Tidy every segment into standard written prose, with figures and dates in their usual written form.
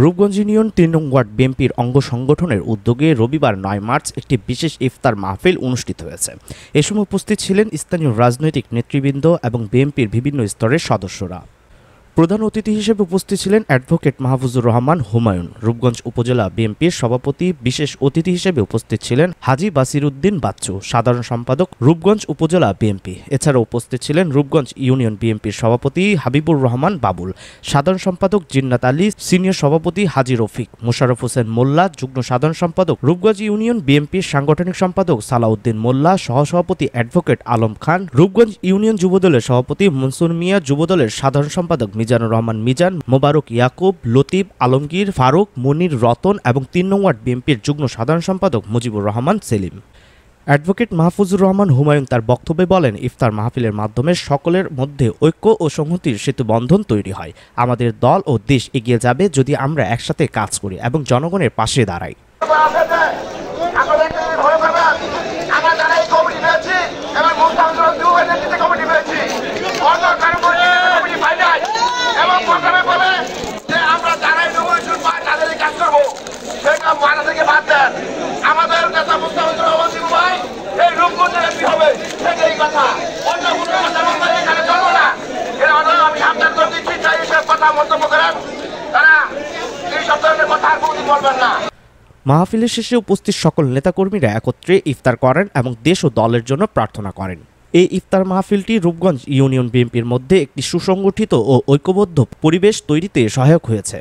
Rupganj union ৩ নং word বিএনপির অঙ্গ সংগঠনের উদ্যোগে রবিবার ৯ মার্চ একটি বিশেষ ইফতার মাহফিল অনুষ্ঠিত হয়েছে। এ সময় উপস্থিত ছিলেন স্থানীয় রাজনৈতিক নেতৃবৃন্দ এবং বিএনপির বিভিন্ন স্তরের সদস্যরা। প্রধান অতিথি হিসেবে উপস্থিত ছিলেন অ্যাডভোকেট মাহফুজুর রহমান হুমায়ুন, রূপগঞ্জ উপজেলা বিএনপির সভাপতি। বিশেষ অতিথি হিসেবে উপস্থিত ছিলেন হাজী বাসির উদ্দিন বাচ্চু, সাধারণ সম্পাদক, রূপগঞ্জ উপজেলা বিএনপি। এছাড়াও উপস্থিত ছিলেন রূপগঞ্জ ইউনিয়ন বিএনপির সভাপতি হাবিবুর রহমান বাবুল, সাধারণ সম্পাদক জিন্নাত আলী, সিনিয়র সভাপতি হাজী রফিক, মোশাররফ হোসেন মোল্লা, যুগ্ম সাধারণ সম্পাদক রূপগঞ্জ ইউনিয়ন বিএনপির সাংগঠনিক সম্পাদক সালাউদ্দিন মোল্লা, সহসভাপতি অ্যাডভোকেট আলম খান, রূপগঞ্জ ইউনিয়ন যুবদলের সভাপতি মনসুর মিয়া, যুবদলের সাধারণ সম্পাদক মিজানুর রহমান মিজান, মোবারক ইয়াকুব, লতিফ, আলমগীর, ফারুক, মনির, রতন এবং ৩ নং ওয়ার্ড বিএনপির যুগ্ম সাধারণ সম্পাদক মুজিবুর রহমান সেলিম। অ্যাডভোকেট মাহফুজুর রহমান হুমায়ুন তার বক্তব্যে বলেন, ইফতার মাহফিলের মাধ্যমে সকলের মধ্যে ঐক্য ও সংহতির সেতুবন্ধন তৈরি হয়। আমাদের দল ও দেশ এগিয়ে যাবে যদি আমরা একসাথে কাজ করি এবং জনগণের পাশে দাঁড়াই। মাহফিলের শেষে উপস্থিত সকল নেতাকর্মীরা একত্রে ইফতার করেন এবং দেশ ও দলের জন্য প্রার্থনা করেন। এই ইফতার মাহফিলটি রূপগঞ্জ ইউনিয়ন বিএনপির মধ্যে একটি সুসংগঠিত ও ঐক্যবদ্ধ পরিবেশ তৈরিতে সহায়ক হয়েছে।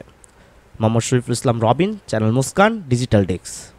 Mohammad Shariful Islam Robin, channel Muskan, digital desk.